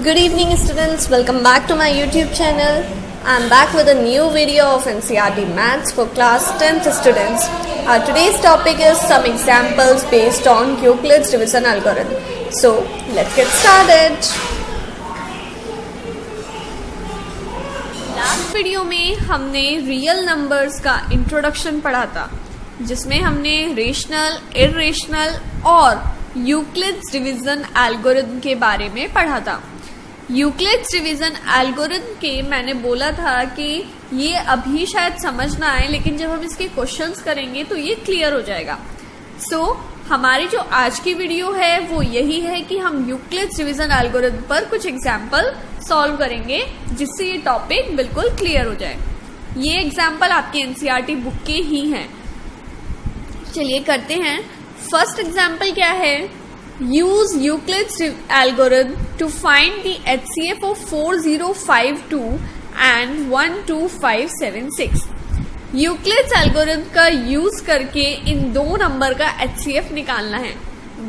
Good evening students, welcome back to my YouTube channel. I am back with a new video of NCERT Maths for class 10th students. Today's topic is some examples based on Euclid's division algorithm. So let's get started. Last video में हमने real numbers का introduction पढ़ा था, जिसमें हमने rational, irrational और Euclid's division algorithm के बारे में पढ़ा था। यूक्लिड्स डिवीजन एल्गोरिथम के मैंने बोला था कि ये अभी शायद समझ ना आए, लेकिन जब हम इसके क्वेश्चंस करेंगे तो ये क्लियर हो जाएगा। हमारी जो आज की वीडियो है वो यही है कि हम यूक्लिड्स डिवीजन एल्गोरिथम पर कुछ एग्जाम्पल सॉल्व करेंगे, जिससे ये टॉपिक बिल्कुल क्लियर हो जाए। ये एग्जाम्पल आपके एनसीईआरटी बुक के ही हैं। चलिए करते हैं। फर्स्ट एग्जाम्पल क्या है? Use Euclid's algorithm to find the HCF of 4052 and 12576। Euclid's algorithm का यूज करके इन दो नंबर का एचसीएफ निकालना है।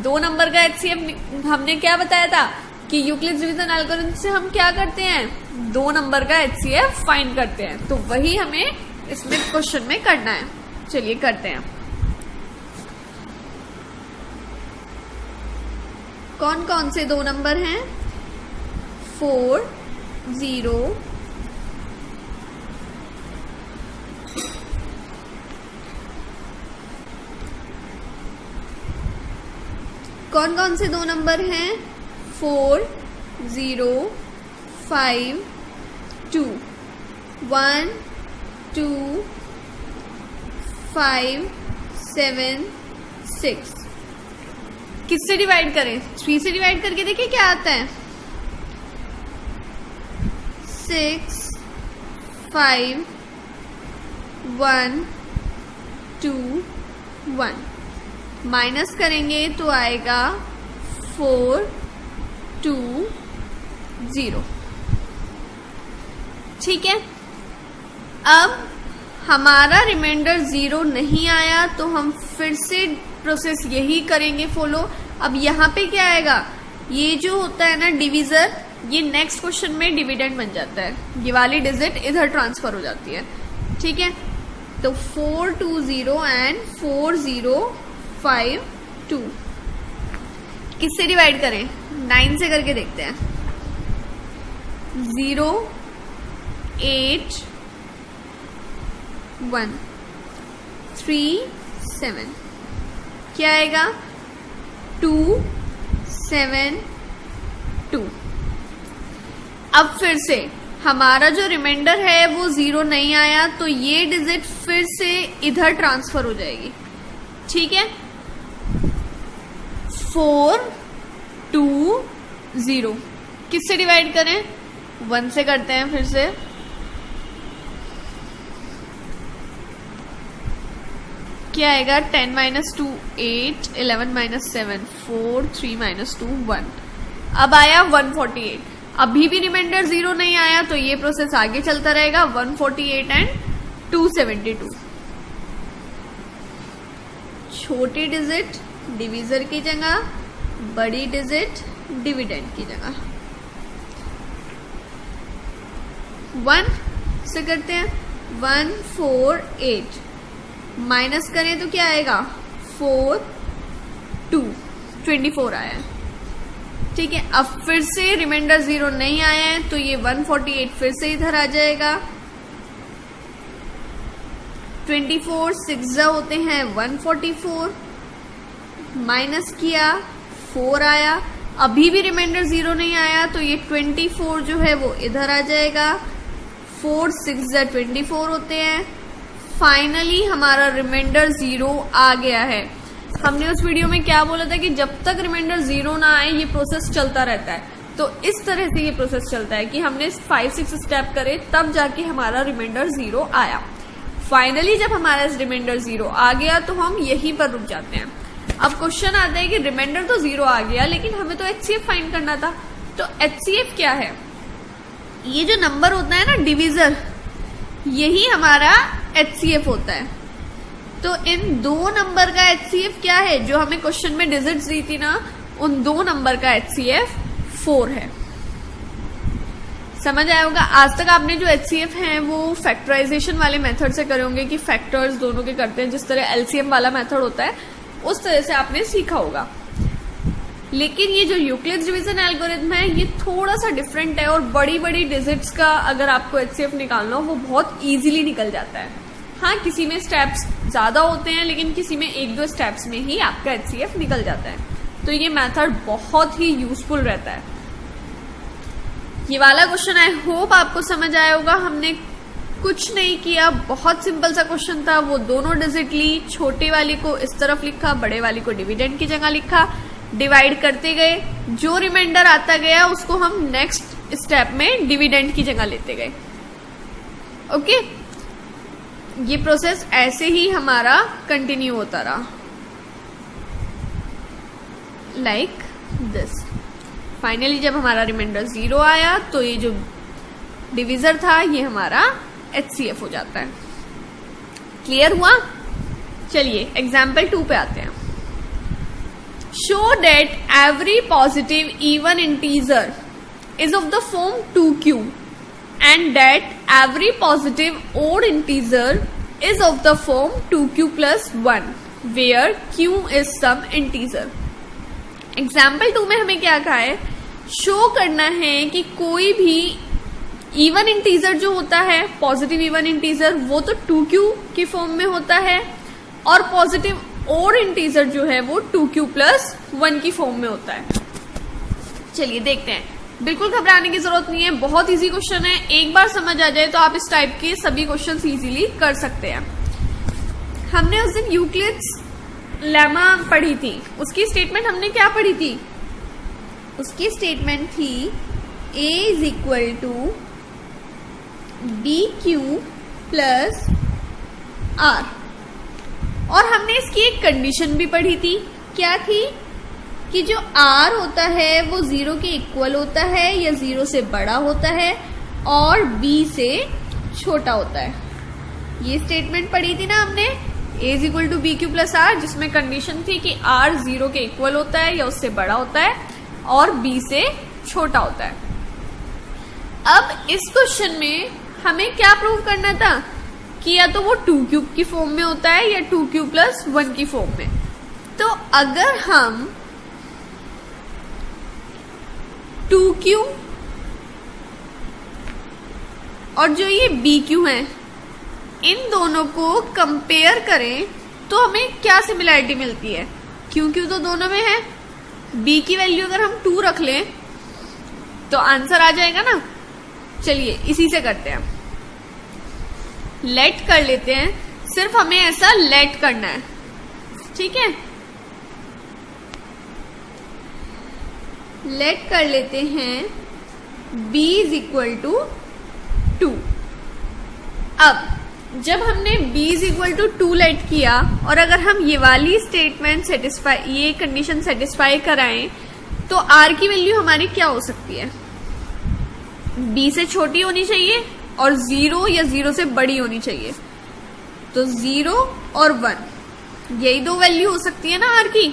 दो नंबर का एचसीएफ हमने क्या बताया था कि यूक्लिड्स डिवीजन एल्गोरिथम से हम क्या करते हैं, दो नंबर का एचसीएफ फाइंड करते हैं। तो वही हमें इसमें क्वेश्चन में करना है। चलिए करते हैं। कौन कौन से दो नंबर हैं? 4 0 कौन कौन से दो नंबर हैं? 4 0 5 2 1 2 5 7 6। किससे डिवाइड करें? 3 से डिवाइड करके देखिए क्या आता है। 6 5 1 2 1 माइनस करेंगे तो आएगा 4 2 0। ठीक है। अब हमारा रिमाइंडर 0 नहीं आया तो हम फिर से प्रोसेस यही करेंगे फॉलो। अब यहाँ पे क्या आएगा? ये जो होता है ना डिवीजर, ये नेक्स्ट क्वेश्चन में डिविडेंड बन जाता है। ये वाली डिजिट इधर ट्रांसफर हो जाती है। ठीक है। तो 4 2 0 एंड 4 0 5 2 किससे डिवाइड करें? 9 से करके देखते हैं। 0 8 1 3 7 क्या आएगा? 2 7 2। अब फिर से हमारा जो रिमाइंडर है वो 0 नहीं आया तो ये डिजिट फिर से इधर ट्रांसफर हो जाएगी। ठीक है। 4 2 0 किससे डिवाइड करें? 1 से करते हैं फिर से। क्या आएगा? 10 - 2 8 11 - 7 4 3 - 2 1। अब आया 148। अभी भी रिमाइंडर 0 नहीं आया तो ये प्रोसेस आगे चलता रहेगा। 148 एंड 272। छोटी डिजिट डिवीजर की जगह, बड़ी डिजिट डिविडेंड की जगह। 1 से करते हैं। 1 4 8 माइनस करें तो क्या आएगा? 4 2 24 आया है। ठीक है। अब फिर से रिमाइंडर 0 नहीं आया है तो ये 148 फिर से इधर आ जाएगा। 24 6 होते हैं 144। माइनस किया 4 आया। अभी भी रिमाइंडर 0 नहीं आया तो ये 24 जो है वो इधर आ जाएगा। 4 6 24 होते हैं। फाइनली हमारा रिमाइंडर 0 आ गया है। हमने उस वीडियो में क्या बोला था कि जब तक रिमाइंडर 0 ना आए ये प्रोसेस चलता रहता है। तो इस तरह से ये प्रोसेस चलता है कि हमने 5-6 स्टेप करे तब जाके हमारा रिमाइंडर 0 आया। फाइनली जब हमारा रिमाइंडर 0 आ गया तो हम यहीं पर रुक जाते हैं। अब क्वेश्चन आता है कि रिमाइंडर तो 0 आ गया लेकिन हमें तो एचसीएफ फाइंड करना था। तो एचसीएफ क्या है? ये जो नंबर होता है ना डिवीजर, यही हमारा एचसीएफ होता है। तो इन दो नंबर का एचसीएफ क्या है? जो हमें क्वेश्चन में डिजिट्स दी थी ना, उन दो नंबर का एचसीएफ 4 है। समझ आया होगा। आज तक आपने जो HCF है वो फैक्टराइजेशन वाले मेथड से करे होंगे कि फैक्टर्स दोनों के करते हैं, जिस तरह LCM वाला मेथड होता है उस तरह से आपने सीखा होगा। लेकिन ये जो यूक्लिड्स डिवीजन एल्गोरिथम है ये थोड़ा सा डिफरेंट है, और बड़ी बड़ी डिजिट्स का अगर आपको HCF निकालना हो वो बहुत इजीली निकल जाता है। हाँ, किसी में स्टेप्स ज्यादा होते हैं, लेकिन किसी में 1-2 स्टेप्स में ही आपका HCF निकल जाता है। तो ये मेथड बहुत ही यूजफुल रहता है। ये वाला क्वेश्चन आई होप आपको समझ आया होगा। हमने कुछ नहीं किया, बहुत सिंपल सा क्वेश्चन था। वो दोनों डिजिट ली, छोटे वाली को इस तरफ लिखा, बड़े वाली को डिविडेंड की जगह लिखा, डिवाइड करते गए, जो रिमाइंडर आता गया उसको हम नेक्स्ट स्टेप में डिविडेंड की जगह लेते गए। ओके, ये प्रोसेस ऐसे ही हमारा कंटिन्यू होता रहा लाइक दिस। फाइनली जब हमारा रिमाइंडर 0 आया तो ये जो डिविजर था ये हमारा HCF हो जाता है। क्लियर हुआ? चलिए एग्जाम्पल 2 पे आते हैं। Show that every positive even integer is of the form 2q and that every positive odd integer is of the form 2q plus 1 where q is some integer। Example 2 में हमें क्या कहा है? शो करना है कि कोई भी इवन इंटीजर जो होता है, पॉजिटिव इवन इंटीजर, वो तो 2q की फॉर्म में होता है, और पॉजिटिव ओड इंटीजर जो है वो 2q plus 1 की फॉर्म में होता है। चलिए देखते हैं। बिल्कुल घबराने की जरूरत नहीं है, बहुत इजी क्वेश्चन है। एक बार समझ आ जाए तो आप इस टाइप के सभी क्वेश्चंस इजीली कर सकते हैं। हमने उस दिन यूक्लिड्स लेमा पढ़ी थी, उसकी स्टेटमेंट हमने क्या पढ़ी थी? उसकी स्टेटमेंट थी A is equal to BQ plus R, और हमने इसकी एक कंडीशन भी पढ़ी थी। क्या थी? कि जो R होता है वो 0 के इक्वल होता है या 0 से बड़ा होता है और B से छोटा होता है। ये स्टेटमेंट पढ़ी थी ना हमने, A is equal to BQ plus R, जिसमें कंडीशन थी कि R 0 के इक्वल होता है या उससे बड़ा होता है और B से छोटा होता है। अब इस क्वेश्चन में हमें क्या प्रूव करना था कि या तो वो 2q की फॉर्म में होता है या 2q प्लस 1 की फॉर्म में। तो अगर हम 2q और जो ये BQ है इन दोनों को कंपेयर करें तो हमें क्या सिमिलैरिटी मिलती है? QQ तो दोनों में है, B की वैल्यू अगर हम 2 रख लें तो आंसर आ जाएगा ना। चलिए इसी से करते हैं, लेट कर लेते हैं। सिर्फ हमें ऐसा लेट करना है, ठीक है? लेट कर लेते हैं B इज इक्वल टू 2। अब जब हमने B is equal to 2 let किया और अगर हम ये वाली स्टेटमेंट सेटिस्फाई, ये कंडीशन सेटिस्फाई कराएं तो R की वैल्यू हमारी क्या हो सकती है? B से छोटी होनी चाहिए और 0 या 0 से बड़ी होनी चाहिए। तो 0 और 1 यही 2 वैल्यू हो सकती है ना R की।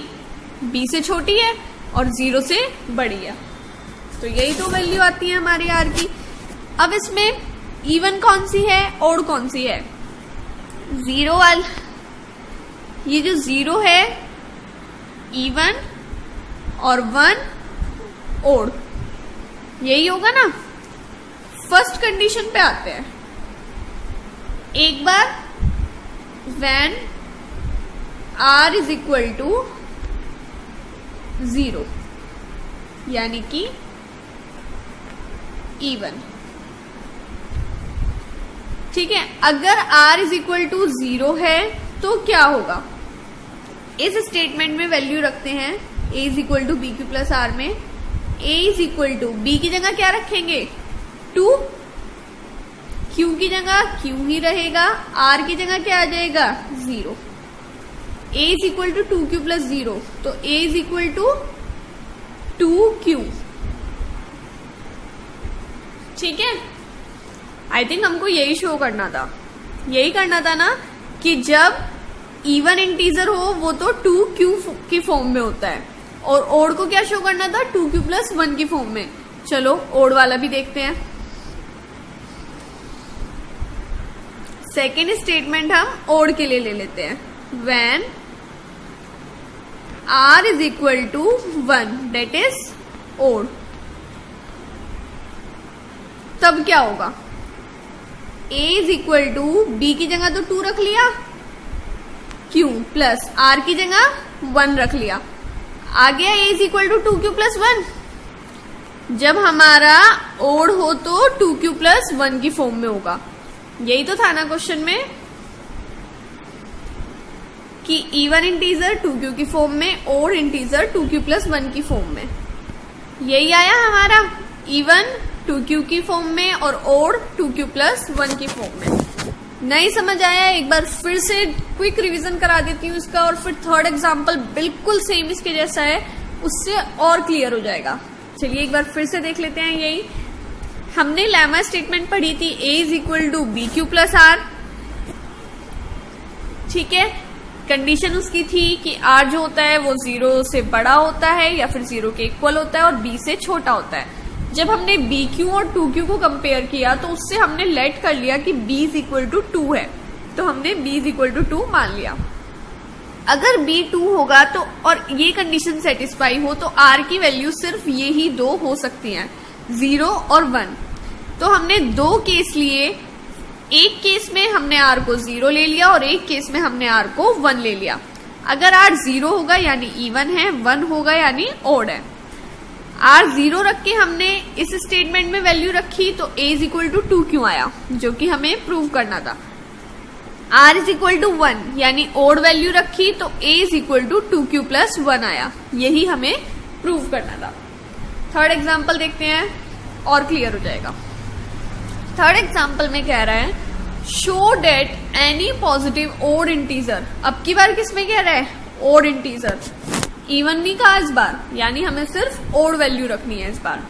B से छोटी है और 0 से बड़ी है, तो यही 2 वैल्यू आती है हमारी R की। अब इसमें इवन कौन सी है, ओड कौन सी है? 0 वाल, ये जो 0 है इवन और 1 ओड, यही होगा ना। फर्स्ट कंडीशन पे आते हैं एक बार। When R is equal to 0 यानी कि इवन, ठीक है। अगर R इज इक्वल टू 0 है तो क्या होगा? इस स्टेटमेंट में वैल्यू रखते हैं A is equal to BQ plus R में। A is equal to B की जगह क्या रखेंगे? 2, Q की जगह Q ही रहेगा, R की जगह क्या आ जाएगा? 0। A is equal to 2Q plus 0, तो A is equal to 2Q, ठीक है। आई थिंक हमको यही शो करना था, यही करना था ना कि जब इवन इंटीजर हो वो तो 2Q की फॉर्म में होता है और ओड को क्या शो करना था? 2Q प्लस 1 की फॉर्म में। चलो ओड वाला भी देखते हैं। सेकेंड स्टेटमेंट हम ओड के लिए ले लेते हैं, when r is equal to 1, that is odd. तब क्या होगा, a is equal to b की जगह तो 2 रख लिया, q प्लस r की जगह 1 रख लिया, आ गया a is equal to 2q plus 1। जब हमारा ओड हो तो 2q प्लस 1 की फॉर्म में होगा। यही तो था ना क्वेश्चन में कि इवन इंटीजर 2q की फॉर्म में, ओड इंटीजर 2q प्लस 1 की फॉर्म में। यही आया हमारा, इवन 2q की फॉर्म में और ओड 2q प्लस 1 की फॉर्म में। नहीं समझ आया, एक बार फिर से क्विक रिवीजन करा देती हूँ इसका, और फिर थर्ड एग्जाम्पल बिल्कुल सेम इसके जैसा है, उससे और क्लियर हो जाएगा। चलिए एक बार फिर से देख लेते हैं। यही हमने लेमा स्टेटमेंट पढ़ी थी, a is equal to B Q plus R. ठीक है, कंडीशन उसकी थी कि r जो होता है वो 0 से बड़ा होता है या फिर 0 के इक्वल होता है और b से छोटा होता है। जब हमने BQ और 2Q को कंपेयर किया तो उससे हमने लेट कर लिया कि B इज इक्वल टू 2 है, तो हमने B इज इक्वल टू 2 मान लिया। अगर B 2 होगा तो और ये कंडीशन सेटिस्फाई हो तो R की वैल्यू सिर्फ ये ही 2 हो सकती हैं, 0 और 1। तो हमने 2 केस लिए, एक केस में हमने R को 0 ले लिया और एक केस में हमने R को 1 ले लिया। अगर R 0 होगा यानी इवन है, 1 होगा यानी ओड है। R 0 रख के हमने इस स्टेटमेंट में वैल्यू रखी तो a इज इक्वल टू 2 क्यों आया, जो कि हमें प्रूव करना था। R इज इक्वल टू 1 यानी ओड वैल्यू रखी तो a is equal to 2q plus 1 आया, यही हमें प्रूव करना था। थर्ड एग्जाम्पल देखते हैं और क्लियर हो जाएगा। थर्ड एग्जाम्पल में कह रहा है, show that any positive odd integer. अब की बार किसमें कह रहा है, ओड इंटीजर। इवन नहीं कहा इस बार, यानी हमें सिर्फ ओड वैल्यू रखनी है इस बार।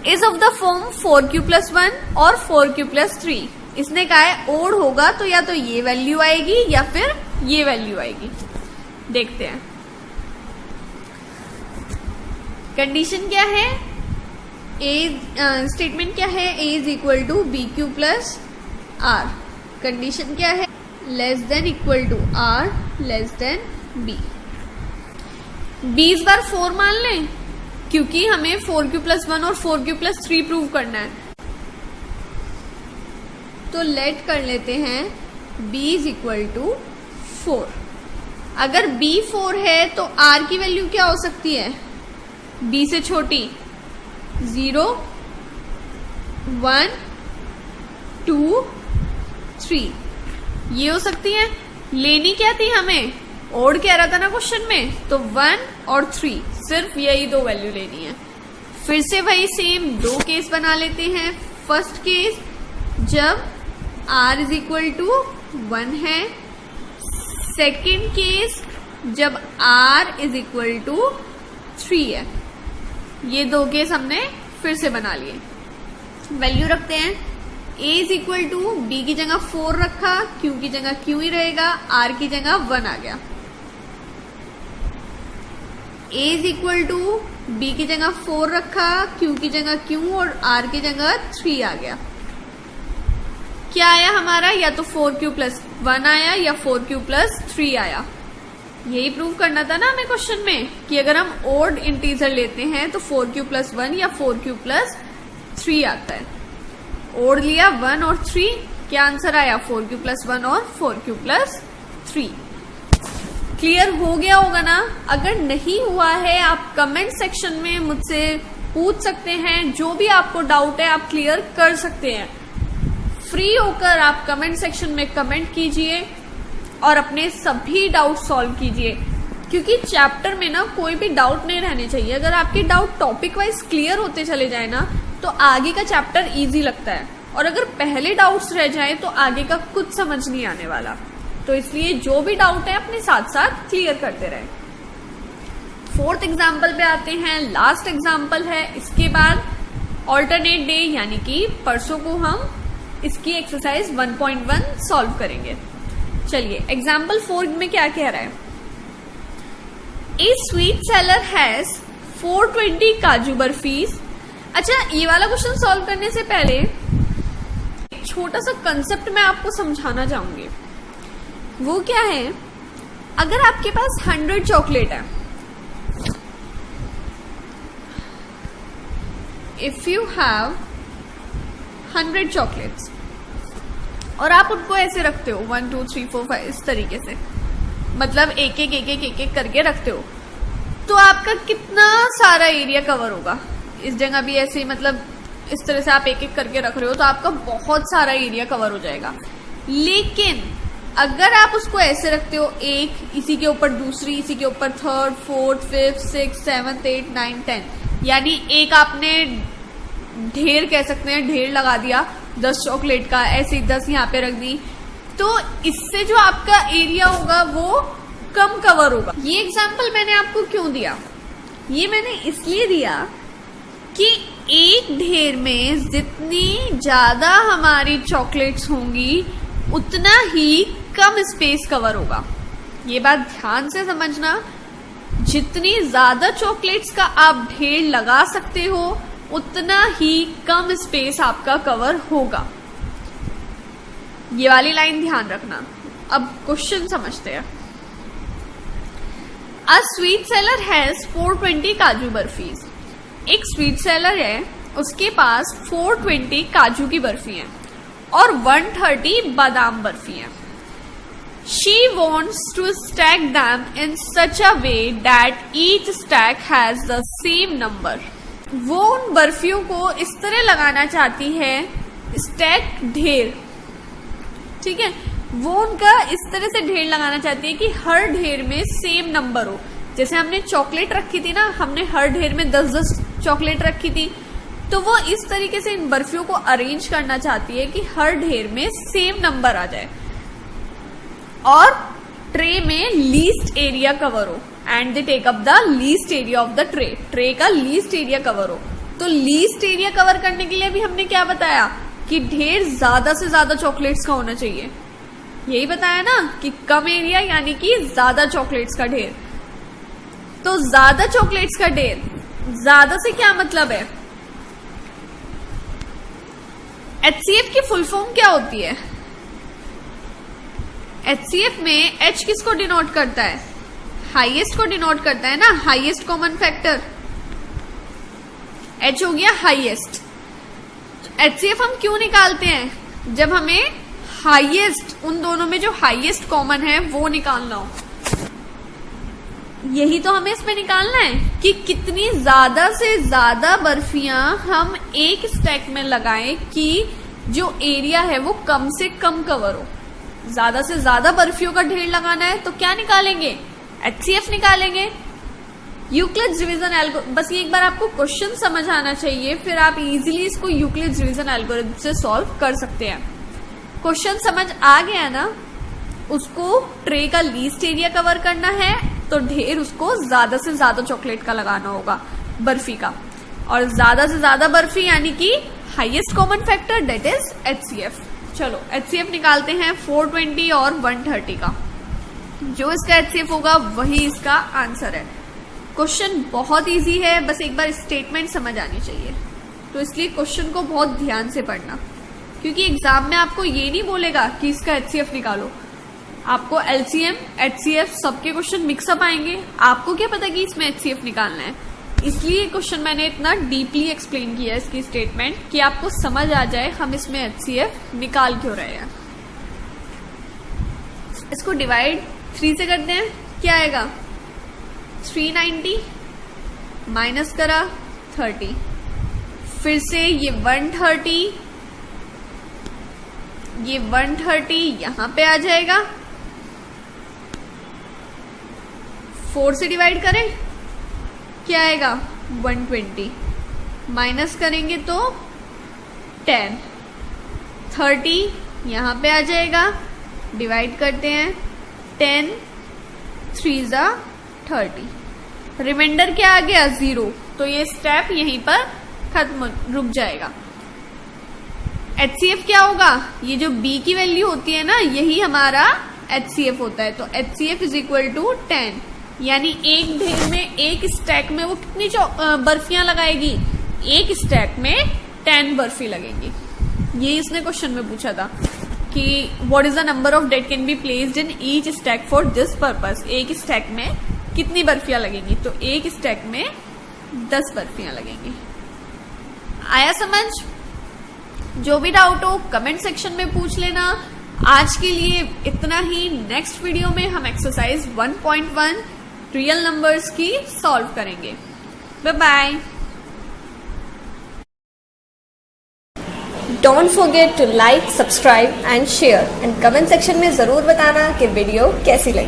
Is of the form 4q plus 1 और 4q प्लस 3। इसने कहा है ओड होगा तो या तो ये वैल्यू आएगी या फिर ये वैल्यू आएगी। देखते हैं कंडीशन क्या है, स्टेटमेंट क्या है, a is equal to B Q plus R. Condition क्या है, less than equal to R less than B. b इस बार 4 मान लें क्योंकि हमें 4q प्लस 1 और 4q प्लस 3 प्रूव करना है। तो लेट कर लेते हैं b इज इक्वल टू 4। अगर b 4 है तो r की वैल्यू क्या हो सकती है, b से छोटी, 0 1 2 3 ये हो सकती है। लेनी क्या थी हमें, ओड कह रहा था ना क्वेश्चन में, तो 1 और 3 सिर्फ यही 2 वैल्यू लेनी है। फिर से वही सेम 2 केस बना लेते हैं। फर्स्ट केस जब r इज इक्वल टू 1 है, सेकेंड केस जब r इज इक्वल टू 3 है। ये 2 केस हमने फिर से बना लिए। वैल्यू रखते हैं, a is equal to b की जगह 4 रखा, q की जगह q ही रहेगा, r की जगह 1 आ गया। a is equal to b की जगह 4 रखा, q की जगह q और r की जगह 3 आ गया। क्या आया हमारा, या तो 4q प्लस 1 आया या 4q प्लस 3 आया। यही प्रूव करना था ना हमें क्वेश्चन में कि अगर हम ओड इंटीजर लेते हैं तो 4q प्लस 1 या 4q प्लस 3 आता है। ओड लिया 1 और 3, क्या आंसर आया, 4q प्लस 1 और 4q प्लस 3। क्लियर हो गया होगा ना। अगर नहीं हुआ है आप कमेंट सेक्शन में मुझसे पूछ सकते हैं, जो भी आपको डाउट है आप क्लियर कर सकते हैं। फ्री होकर आप कमेंट सेक्शन में कमेंट कीजिए और अपने सभी डाउट सॉल्व कीजिए, क्योंकि चैप्टर में ना कोई भी डाउट नहीं रहने चाहिए। अगर आपके डाउट टॉपिक वाइज क्लियर होते चले जाए ना तो आगे का चैप्टर इजी लगता है, और अगर पहले डाउट्स रह जाए तो आगे का कुछ समझ नहीं आने वाला। तो इसलिए जो भी डाउट है अपने साथ साथ क्लियर करते रहे। फोर्थ एग्जाम्पल पे आते हैं, लास्ट एग्जाम्पल है। इसके बाद ऑल्टरनेट डे यानी कि परसों को हम इसकी एक्सरसाइज 1.1 सॉल्व करेंगे। चलिए एग्जाम्पल 4 में क्या कह रहा है, ए स्वीट सेलर हैज 420 काजू बर्फीज। अच्छा, ये वाला क्वेश्चन सॉल्व करने से पहले छोटा सा कंसेप्ट मैं आपको समझाना चाहूंगी। वो क्या है, अगर आपके पास 100 चॉकलेट है, इफ यू हैव 100 चॉकलेट्स और आप उनको ऐसे रखते हो 1 2 3 4 5 इस तरीके से, मतलब एक एक करके रखते हो, तो आपका कितना सारा एरिया कवर होगा। इस जगह भी ऐसे, मतलब इस तरह से आप एक एक करके रख रहे हो तो आपका बहुत सारा एरिया कवर हो जाएगा। लेकिन अगर आप उसको ऐसे रखते हो, एक इसी के ऊपर दूसरी, इसी के ऊपर third, fourth, fifth, six, seventh, 8, 9, 10, यानी एक आपने ढेर कह सकते हैं, ढेर लगा दिया 10 चॉकलेट का, ऐसे 10 यहाँ पे रख दी, तो इससे जो आपका एरिया होगा वो कम कवर होगा। ये एग्जाम्पल मैंने आपको क्यों दिया? ये मैंने इसलिए दिया कि एक ढेर में जितनी ज्यादा हमारी चॉकलेट्स होंगी उतना ही कम स्पेस कवर होगा। ये बात ध्यान से समझना, जितनी ज्यादा चॉकलेट्स का आप ढेर लगा सकते हो उतना ही कम स्पेस आपका कवर होगा। ये वाली लाइन ध्यान रखना। अब क्वेश्चन समझते हैं। अ स्वीट सेलर हैज 420 काजू बर्फीज। एक स्वीट सेलर है, उसके पास 420 काजू की बर्फी है और 130 बादाम बर्फी है। She wants to stack them in such a way that each stack has the same number. वो उन बर्फियों को इस तरह लगाना चाहती है, स्टैक ढेर, ठीक है, वो उनका इस तरह से ढेर लगाना चाहती है कि हर ढेर में सेम नंबर हो। जैसे हमने चॉकलेट रखी थी ना, हमने हर ढेर में 10-10 चॉकलेट रखी थी, तो वो इस तरीके से इन बर्फियों को अरेंज करना चाहती है कि हर ढेर में सेम नंबर आ जाए और ट्रे में लीस्ट एरिया कवर हो, and they take up the least area of the tray. Tray का लीस्ट एरिया कवर हो। तो लीस्ट एरिया कवर करने के लिए भी हमने क्या बताया कि ढेर ज्यादा से ज्यादा चॉकलेट्स का होना चाहिए। यही बताया ना कि कम एरिया यानी कि ज्यादा चॉकलेट्स का ढेर। तो ज्यादा चॉकलेट्स का ढेर, ज्यादा से क्या मतलब है? HCF की फुल फॉर्म क्या होती है? HCF में H किसको डिनोट करता है? हाईएस्ट को डिनोट करता है ना, हाईएस्ट कॉमन फैक्टर। H हो गया हाईएस्ट। HCF हम क्यों निकालते हैं? जब हमें हाईएस्ट, उन दोनों में जो हाईएस्ट कॉमन है वो निकालना हो। यही तो हमें इसमें निकालना है कि कितनी ज्यादा से ज्यादा बर्फियां हम एक स्टैक में लगाएं कि जो एरिया है वो कम से कम कवर हो। ज्यादा से ज्यादा बर्फियों का ढेर लगाना है तो क्या निकालेंगे? HCF निकालेंगे, यूक्लिड्स डिवीजन एल्गोरिथम। बस ये एक बार आपको क्वेश्चन समझ आना चाहिए, फिर आप इजीली इसको यूक्लिड्स डिवीजन एल्गोरिथम से सॉल्व कर सकते हैं। क्वेश्चन समझ आ गया ना? उसको ट्रे का लीस्ट एरिया कवर करना है तो ढेर उसको ज्यादा से ज्यादा चॉकलेट का लगाना होगा, बर्फी का, और ज्यादा से ज्यादा बर्फी यानी कि highest common factor, that is HCF। चलो HCF निकालते हैं 420 और 130 का। जो इसका HCF होगा वही इसका आंसर है। क्वेश्चन बहुत इजी है, बस एक बार स्टेटमेंट समझ आनी चाहिए। तो इसलिए क्वेश्चन को बहुत ध्यान से पढ़ना, क्योंकि एग्जाम में आपको ये नहीं बोलेगा कि इसका HCF निकालो। आपको LCM, HCF सबके क्वेश्चन मिक्सअप आएंगे। आपको क्या पता कि इसमें HCF निकालना है? इसलिए क्वेश्चन मैंने इतना डीपली एक्सप्लेन किया है इसकी स्टेटमेंट, कि आपको समझ आ जाए हम इसमें HCF निकाल क्यों रहे हैं। इसको डिवाइड 3 से करते हैं, क्या आएगा? 390 माइनस करा 30, फिर से ये 130, ये 130 यहां पे आ जाएगा। 4 से डिवाइड करें, क्या आएगा? 120, माइनस करेंगे तो 10, 30 यहां पे आ जाएगा। डिवाइड करते हैं, 10 3 ज़ा 30, रिमाइंडर क्या आ गया? 0। तो ये स्टेप यहीं पर खत्म, रुक जाएगा। HCF क्या होगा? ये जो B की वैल्यू होती है ना, यही हमारा HCF होता है। तो HCF इज इक्वल टू 10, यानी एक ढेर में, एक स्टैक में वो कितनी बर्फियां लगाएगी? एक स्टैक में 10 बर्फी लगेंगी। ये इसने क्वेश्चन में पूछा था कि what is the number of date can be placed in each stack for this purpose. एक स्टैक में कितनी बर्फियां लगेंगी, तो एक स्टैक में 10 बर्फियां लगेंगी। आया समझ? जो भी डाउट हो कमेंट सेक्शन में पूछ लेना। आज के लिए इतना ही। नेक्स्ट वीडियो में हम एक्सरसाइज 1.1 रियल नंबर्स की सॉल्व करेंगे। Bye bye. Don't forget to like, subscribe and share and comment section में जरूर बताना कि वीडियो कैसी लगी।